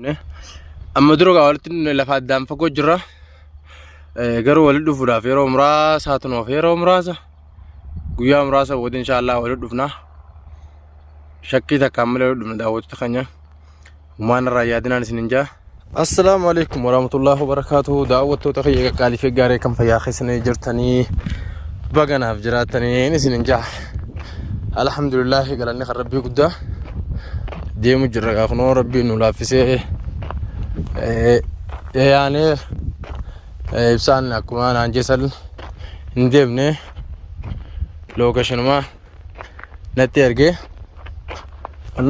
dhufne amma dura walitti lafa addaan fagoo jirra garuu walitti dhufuudhaaf yeroo muraasa tunuuf yeroo muraasa guyyaa muraasa walitti inshallah walitti dhufna shakkii takka malee walitti dhufna daawwattoota keenya umaan irraa yaadinaan isin jaa. Assalamu alaikum warahmatullahi wabarakatuh. daawwattoota keenya qaaliif gaarii kan fayyaa keessanii jirtanii baganaaf jiraatanii isin jaa. Alhamdulillah galanni kan rabbii guddaa deemu jirra gaafnoo rabbii nu laaffisee yaani ibsaan akkuma naan jeesal hin deemne lookashinuma natti ergee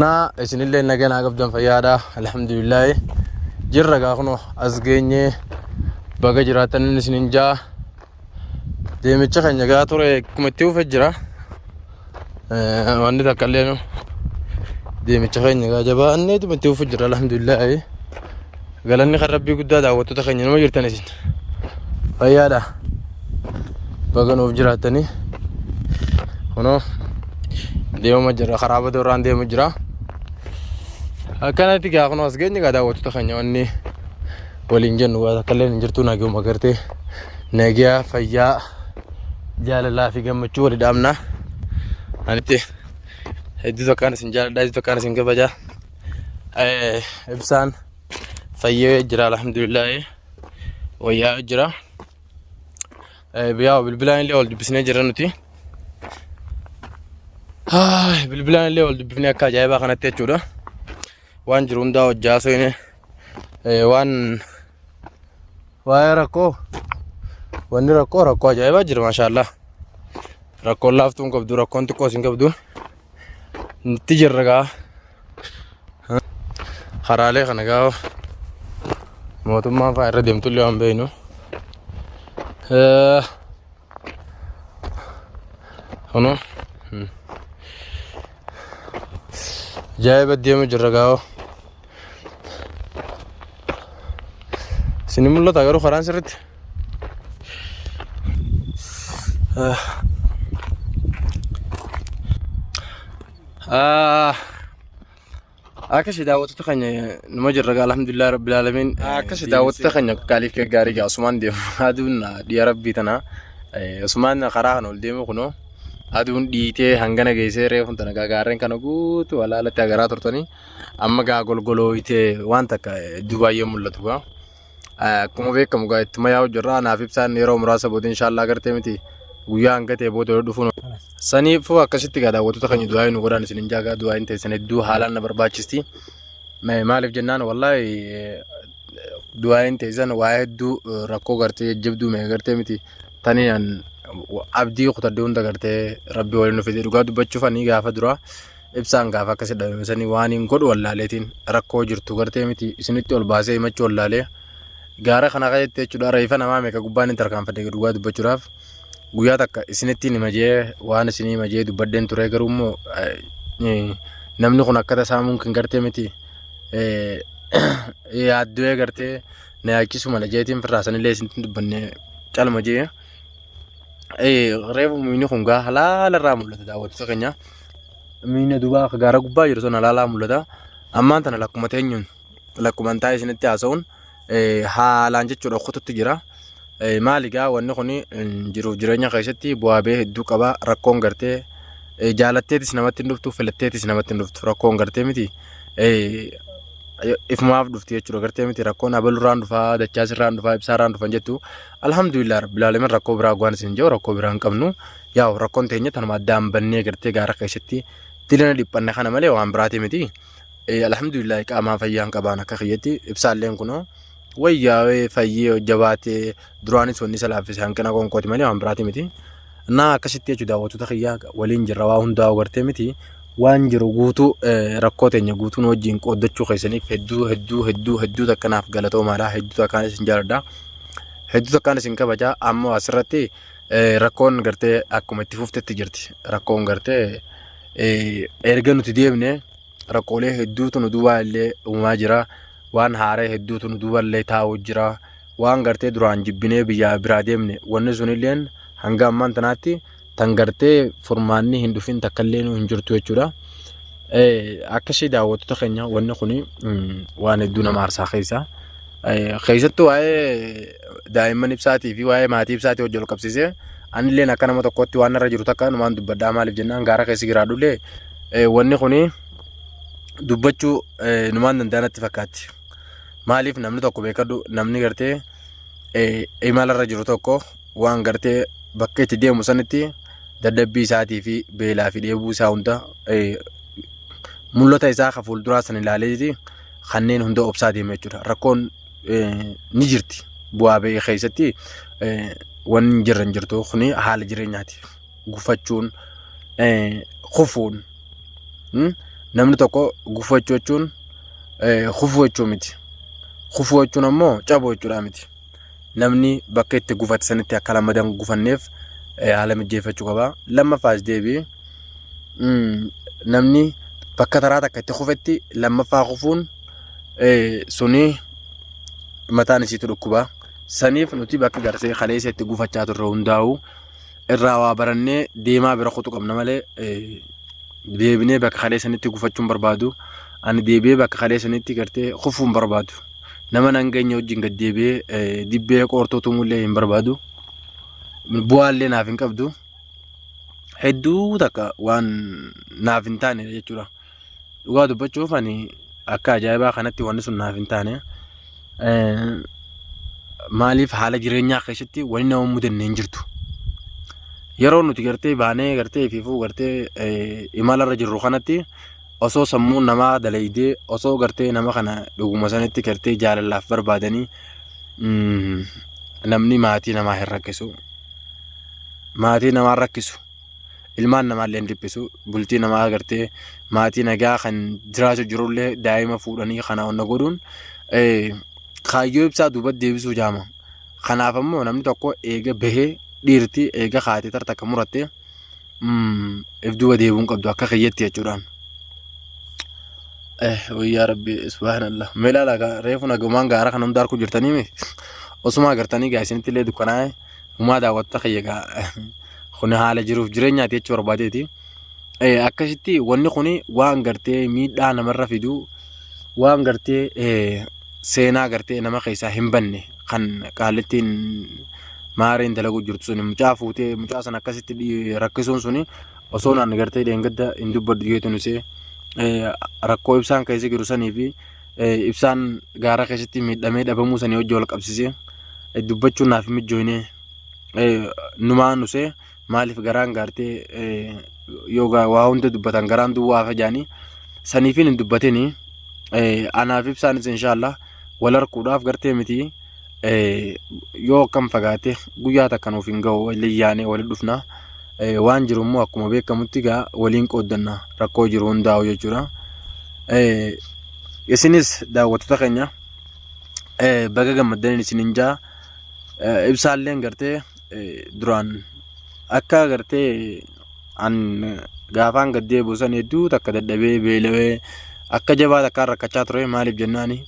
na isinillee nagaa qabdan fayyaadha alhamdulillah jirra gaafnoo as geenye baga jiraatan isin jaa. deemicha keenya gaa ture akkuma itti ufee jira wanni takka illee nu deemicha keenya gaa jabaannee itti ufee jira alhamdulillah galanni kan rabbii guddaa daawwattoota keenya nama jirtan isin fayyaadha baga nuuf jiraatanii kunoo deemuma jira karaa badoorraan deemu jira akkanatti gaa kunoo as geenye gaa daawwattoota keenya wanni waliin jennu waa takka illee hin jirtu nageuma agartee nagaa fayyaa jaalalaa fi gammachuu wali dhaamna anitti hedduu tokkaan isin jaaladha hedduu tokkaan isin kabaja ibsaan fayyee jira alhamdulillah wayyaa jira biyaa bilbilaan illee wal dubbisnee jira nuti bilbilaan illee wal dubbifnee akka ajaa'ibaa kanatti jechuudha waan jiru hundaa hojjaa soine waan waa'ee rakkoo wanni rakkoo ajaa'ibaa jira maashaallah rakkoon laaftuun qabdu rakkoon xiqqoo isin qabdu nutti jirra gaa karaalee kana gaa mootummaan fa'aa irra deemtullee waan beeynu kunu ajaa'iba deemu jirra gaa isin mul'ata garuu karaan sirriitti akkasi daawwattoota keenya numa jirra gaa alhamdulillah rabbil alamin akkasi daawwattoota keenya qaaliif gaarii gaa Usmaan deemu aduun dhiya rabbii tana Usmaan karaa kana ol deemu kunoo aduun dhiitee hangana geessee reefun tana gaarreen kana guutuu walaalatti agaraa turtanii amma gaa golgolooyitee waan takka iddoo baay'ee mul'atu gaa akkuma beekamu gaa ittuma yaa'u jirra naaf ibsaan yeroo muraasa booda inshallah agartee miti guyyaa hangatee booda dhufuun saniifuu akkasitti gaa daawwattoota keenya du'aa nu godhan isin jaagaa du'aa hin teessan hedduu haalaan na barbaachisti maaliif jennaan wallahi du'aa hin teessan waa hedduu rakkoo gartee jabduu mee gartee miti taniin abdii kutadde hunda gartee rabbi waliin nu fide dhugaa dubbachuuf ani gaafa dura ibsaan gaafa akkasi dhabame sanii waan hin godhu wallaaleetiin rakkoo jirtu gartee miti isinitti ol baasee himachuu wallaalee gaara kana qajettee jechuudha reefa namaa meeqa gubbaan hin tarkaanfadhe dhugaa dubbachuudhaaf guyyaa takka isinitti nimajee waan isinii majee dubbadeen ture garuu immoo namni kun akka tasaa mumkin gartee miti yaaddoo gartee na yaachisu mala jeetiin firraasanillee isinitti dubbanne calma jee reefu miini kun gaa halaalarraa mul'ata daawwattoota keenya miina dubaa akka gaara gubbaa jiru sun halaalaa mul'ata ammaan tana lakkuma teenyuun lakkuman taa'ee isinitti haasa'uun haalaan jechuudha kututti jira maali gaa wanni kun jiruuf jireenya keessatti bu'aa ba'ii hedduu qaba rakkoon gartee jaalatteetis namatti hin dhuftu filatteetis namatti hin dhuftu rakkoon gartee miti ifumaaf dhufti jechuudha gartee miti rakkoon abalurraan dhufaa dachaasirraan dhufaa ibsaarraan dhufan jettu alhamdulillah rabbil alamin rakkoo biraa gwaan isin jiru rakkoo biraa hin qabnu yaa'u rakkoon teenya tanuma addaan bannee gartee gaara keessatti dilana dhiphanne kana malee waan biraati miti alhamdulillah qaamaa fayyaan qabaan akka kiyyatti ibsaalleen kunoo wayyaa fayyee jabaatee duraanis wanni salaaffise hanqina konkooti malee waan biraati miti na akkasitti jechuudha daawwattoota kiyyaa waliin jirra waa hundaa gartee miti waan jiru guutuu rakkoo teenya guutuun wajjin qooddachuu keessaniif hedduu takkanaaf galatoomaadha hedduu takkaan isin jaaladha hedduu takkaan isin kabaja ammoo asirratti rakkoon gartee akkuma itti fuftetti jirti rakkoon gartee erga nuti deemne rakkoolee hedduutu nu duubaa illee uumaa jira waan haaree hedduutu nu duuba illee taa'u jira waan gartee duraan jibbinee biyyaa biraa deemne wanni sunilleen hanga ammaan tanaatti tan gartee furmaanni hin dhufin takka illee hin jirtu jechuudha akkashii daawwattoota keenya wanni kuni waan hedduu nama aarsaa keessa. Keessattuu waa'ee daa'imman ibsaatii fi waa'ee maatii ibsaatii hojii ol qabsiisee anillee akka nama tokkotti waan irra jiru takka numaan dubbadhaa maaliif jennaan gaara keessa jiraadhullee wanni kuni dubbachuu numaan danda'anatti fakkaatti. Maaliif namni tokko beekadhu namni gartee imala irra jiru tokko waan gartee bakka itti deemu sanitti dadhabbii isaatii fi beelaa fi dheebuu isaa hunda mul'ata isaa ka fuulduraa san ilaaleeti kanneen hunda obsaa deema jechuudha. Rakkoon ni jirti bu'aa ba'ee keessatti wanni jiran jirtu kuni haala jireenyaati. Gufachuun kufuun namni tokko gufachuu jechuun kufuu jechuu miti. Kufuu jechuun ammoo cabuu jechuudha miti. Namni bakka itti gufate sanitti akka lamadan gufanneef haala mijeeffachuu qaba. Lammaffaas deebi'ee namni bakka taraa takka itti kufetti lammaffaa kufuun suni mataan isiitu dhukkuba. Saniif nuti bakka garsee kaleessa itti gufachaa turre hundaa'u irraa waa barannee deemaa bira kutu qabna malee deebinee bakka kaleessanitti gufachuun barbaadu. Ani deebi'ee bakka kaleessanitti gartee kufuun barbaadu. Nama nangeenya wajjin gad deebi'ee dibbee qoortootu mullee hin barbaadu. Bu'aallee naaf hin qabdu. Hedduu takka waan naaf hin taane jechuudha. Dhugaa dubbachuuf ani akka ajaa'ibaa kanatti wanni sun naaf hin taane. Maaliif haala jireenyaa keessatti wanni nama mudannee hin jirtu. Yeroo nuti gartee baanee gartee fiifuu gartee imala irra jirru kanatti osoo sammuun namaa dalaydee osoo gartee nama kana dhuguma sanitti gartee jaalalaaf barbaadanii namni maatii namaa hin rakkisu. Maatii namaa rakkisu. Ilmaan namaallee hin dhiphisu. Bultii namaa gartee maatii nagaa kan jiraachuu jirullee daa'ima fuudhanii kana onna godhuun kaayyoo ibsaa duuba deebisuu jaama. Kanaaf ammoo namni tokko eega bahee dhiirti eega haatee tartakka murattee if duuba deebi'uun qabdu akka kiyyetti jechuudhaan. Wayyaa rabbi subhaanallah. Meelaa laga reefu nagumaan gaara kan hundaa harkuu jirtanii osuma agartanii gaa isinitti illee dukkanaa'e humaa daawwatta kiyyagaa kun haala jiruuf jireenyaati jechuu barbaadeeti. Akkasitti wanni kuni waan gartee miidhaa namarra fidu waan gartee seenaa gartee nama keessaa hin banne kan qaallettiin maariin dalaguu jirtu suni mucaa fuutee mucaa san akkasitti rakkisuun suni osoo naan gartee deengadda hin dubbaddu jeetu nusee rakkoo ibsaan keessa jiru sanii fi ibsaan gaara keessatti miidhamee dhabamuu sanii hojii wal qabsiisee dubbachuun naaf mijjooyne numaan nusee maaliif garaan gaartee yoo waa hunda dubbatan garaan duwwaa fajaanii saniifin hin dubbatini anaaf ibsaanis inshaallah wal harkuudhaaf gartee miti yoo akkam fagaate guyyaa takka nuuf hin ga'u liyyaanee wali dhufna waan jiru immoo akkuma beekamutti gaa waliin qooddanna rakkoo jiru hundaa'u jechuudha. Isinis daawwattoota keenya baga gammaddaniin isinin jaa ibsaalleen gartee duraan akka gartee an gaafaan gad deebi'u san hedduu takka dadhabee beelawee akka jabaa takkaan rakkachaa ture maaliif jennaani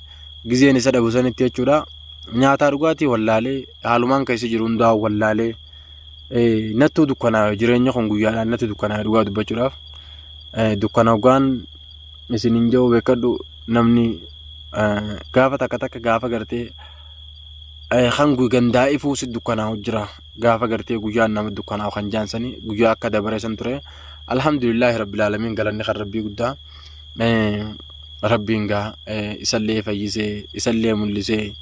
gizeen isa dhabu sanitti jechuudha. Nyaataa dhugaatii wallaalee haalumaan keessa jiru hundaa'u wallaalee nattuu dukkanaa jireenya kun guyyaadhaan natti dukkanaa dhugaa dubbachuudhaaf dukkanawwan isinin jiru beekadhu namni gaafa takka gaafa gartee hangu gandaa ifuu si dukkanaa jira gaafa gartee guyyaan nama dukkanaa kan jaansanii guyyaa akka dabareessan ture. Alhamdulillahi rabbil alamin galanni kan rabbii guddaa rabbiin gaa isallee fayyisee isallee mul'isee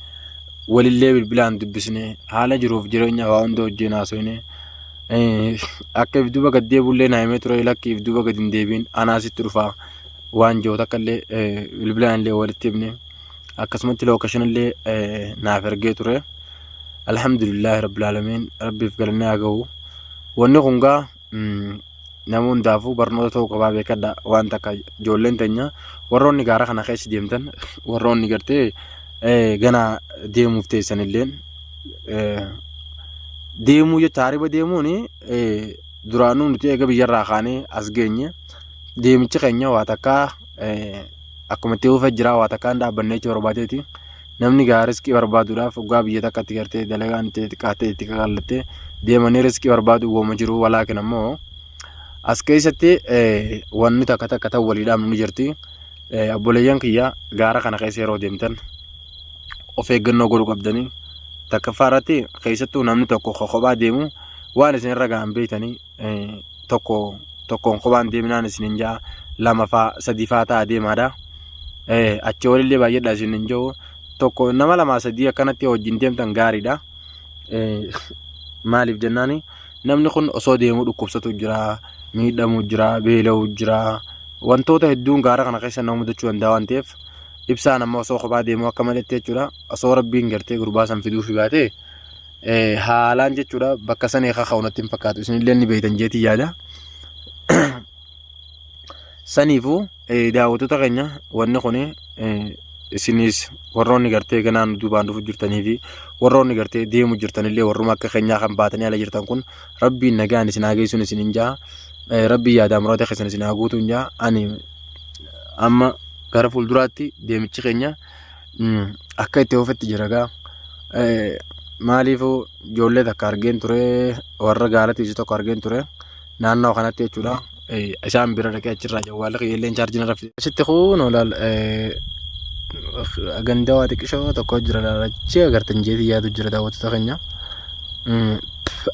walillee bilbilaan dubbisne haala jiruuf jireenya waa hunda hojjeen haasofne akka if duuba gad deebi'ullee naayimee ture lakki if duuba gad hin deebiin anaasitti dhufaa waan jiru takka illee bilbilaan illee walitti himne akkasumatti lookashinillee naaf ergee ture. Alhamdulillahi rabbil alamin rabbiif galanni haa ga'u. Wanni kun gaa nama hundaafuu barnoota ta'uu qabaa beekadha waan takka ijoolleen teenya warroonni gaara kana keessa deemtan warroonni gartee gana deemuuf teessan illeen deemuu jecha hariba deemuun duraanuu nuti eega biyyarraa kaanee as geenye deemichi keenya waa takkaa akkuma itti uffat jira waa takkaan dhaabbannee jecha barbaadeeti. Namni gaa riskii barbaaduudhaaf waggaa biyya takkatti gartee dalagaan xiqqaatee itti kakallattee deemanii riskii barbaadu wooma jiru walaakin ammoo as keessatti wanni takka takka ta'u waliidhaan ni jirti. Obboleeyyan kiyya gaara kana keessa yeroo deemtan of eeggannoo godhuu qabdanii. Takkaffaa irratti keessattuu namni tokko kophaa deemu waan isin irra ga'an beektanii tokkoon kophaan deeminaan isin hin jaa lama faa sadii faa ta'a deemaadha. Achi walillee baay'eedha isin hin jiru tokko nama lama sadii akkanatti wajjin deemtan gaariidha. Maaliif jennaani namni kun osoo deemuu dhukkubsatu jira, miidhamuu jira, beela'uu jira, wantoota hedduun gaara kana keessa nama mudachuu danda'a waan ta'eef ibsaan amma osoo kophaa deemuu akka maletti jechuudha. Osoo rabbiin gartee gurbaa san fiduu fi baate haalaan jechuudha bakka san eegaa ka'uunatti hin fakkaatu isinillee ni beektan jeetii yaada. Saniifuu daawwattoota keenya wanni kun isinis warroonni gartee ganaan duubaan dhufu jirtanii fi warroonni gartee deemu jirtanillee warruma akka keenyaa kan baatanii ala jirtan kun rabbiin nagaan isin haa geessuun isin hin jaa. Rabbii yaada muraata keessan isin haa guutuun jaa. Ani amma gara fuulduraatti deemichi keenya akka itti oofetti jira gaa. Maaliifuu ijoollee takka argeen ture warra gaalatiisi tokko argeen ture naannoo kanatti jechuudha. Isaan bira dhaqee achirraa jawwaala qiyyeelleen chaarjiin rafte. Asitti kun olaal ganda waa xiqqishoo tokko jira laalachi agartan jeetii yaadu jira daawwattoota keenya.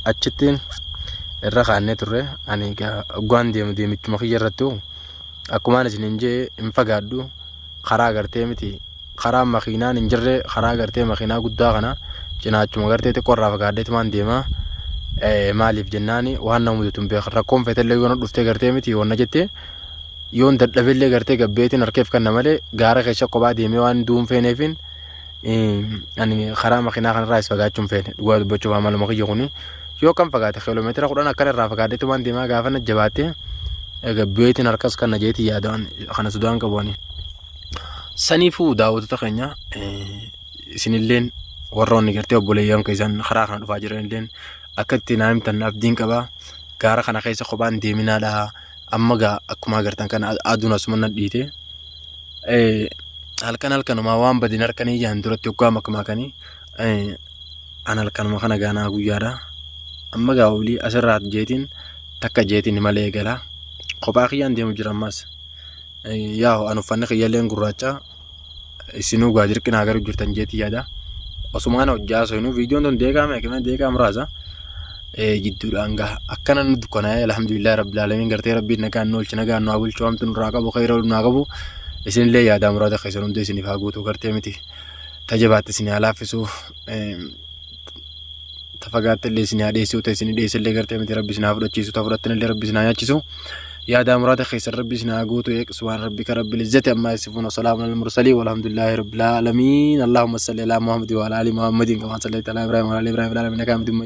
Achittiin irra kaannee turre ani waan deemichuma kiyya irratti akkumaan isin hin jee hin fagaadhu karaa agartee miti karaa makiinaan hin jirre karaa agartee makiinaa guddaa kana cinaachuma agartee xiqqoo irraa fagaadheetu maan deemaa. Maaliif jennaani waan nama mudatu hin beekan rakkoon feetallee yoo dhuftee gartee miti yoo na jettee yoon dadhabeellee gartee gabbeetiin harkeef kanna malee gaara keessa kophaa deemee waan duun feeneefin ani karaa makiinaa kanarraa is fagaachuun feene dhugaa dubbachuuf amala makiyya kuni yoo kan fagaate kiiloomeetira 10 akka irraa fagaateetu waan deemaa gaafa na jabaattee gabbeetiin harkas kan na jeetii yaadaan kana sudaan qabuani. Saniifuu daawwattoota keenya isinilleen warroonni gartee obboleeyyan keessan karaa kana dhufaa jiranilleen akka itti naamtan abdiin qaba. Gaara kana keessa kophaan deeminaadha. Amma akkuma agartan kana aduun asuma nadhiite. Halkanuma waan badin harkanii jaan duratti hoggaa makmaa kanii an halkanuma kana gaanaa guyyaadha. Amma gaawulii asirraa jeetiin takka jeetiin malee gala. Kophaa kiyyaan deemu jira ammas. Yaa an uffanni kiyyalleen gurraacha isinuu gaa dirqinaa garuu jirtan jeetii yaada. Osumaan hojjaa soinuu viidiyoon ton deeqaa muraasa. Jidduudhaan gaha akkana nu dukkanaa'ee alhamdulillah rabbil alamin gartee rabbiin nagaan nu oolchi nagaan nu haa bulchu hamtu nurraa qabu khayra nu haa qabu isinillee yaadaa muraata keessan hundi isiniif haa guutuu gartee miti tajabaatti isin haa laaffisu tafagaattillee isin haa dheessuu ta'e isin dheessillee gartee miti rabbi isin haa fudhachiisu ta'e fudhattinillee rabbi isin haa nyaachisu yaadaa muraata keessan rabbi isin haa guutuu subhaan rabbika rabbil izzati amma yasifuun wasalaamun alal mursaliin walhamdulillahi rabbil alamin allahumma salli ala muhammadin wa ala ali muhammadin kama sallaita ala ibrahim wa ala ali ibrahim fil alamin innaka hamidun majid.